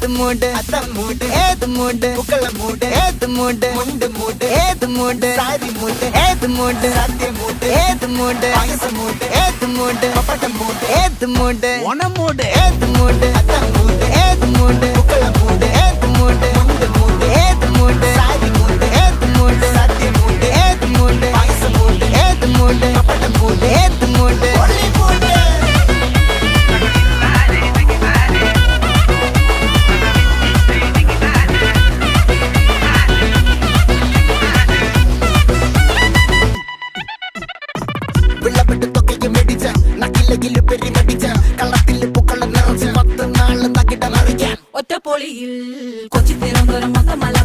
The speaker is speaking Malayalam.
മൂട് മൂട് ഏത് മൂട് പൂക്കള മൂട് ഏത് മൂട് മുണ്ട് മൂട് ഏത് മൂട് സാരി മൂട് ഏത് മൂട് സത്യ മൂട് ഏത് മൂട് പായസ മൂട് ഏത് മൂട് പപ്പടം മൂട് ഏത് മൂട് ഓണം മൂട് ഏത് മൂട് മൂട് ഏത് മൂട് പൂക്കള മൂട് ഏത് മൂട് മുണ്ട് മൂട് ഏത് മൂട് സാരി മൂട് ഏത് മൂട് സത്യ മൂട് ഏത് മൂട് പായസ മൂട് ഏത് മൂട് പപ്പടം മൂട് ഏത് മൂട് ഒറ്റപ്പൊളിയിൽ കൊച്ചി തിരുവനന്തപുരം മൊത്തമല്ല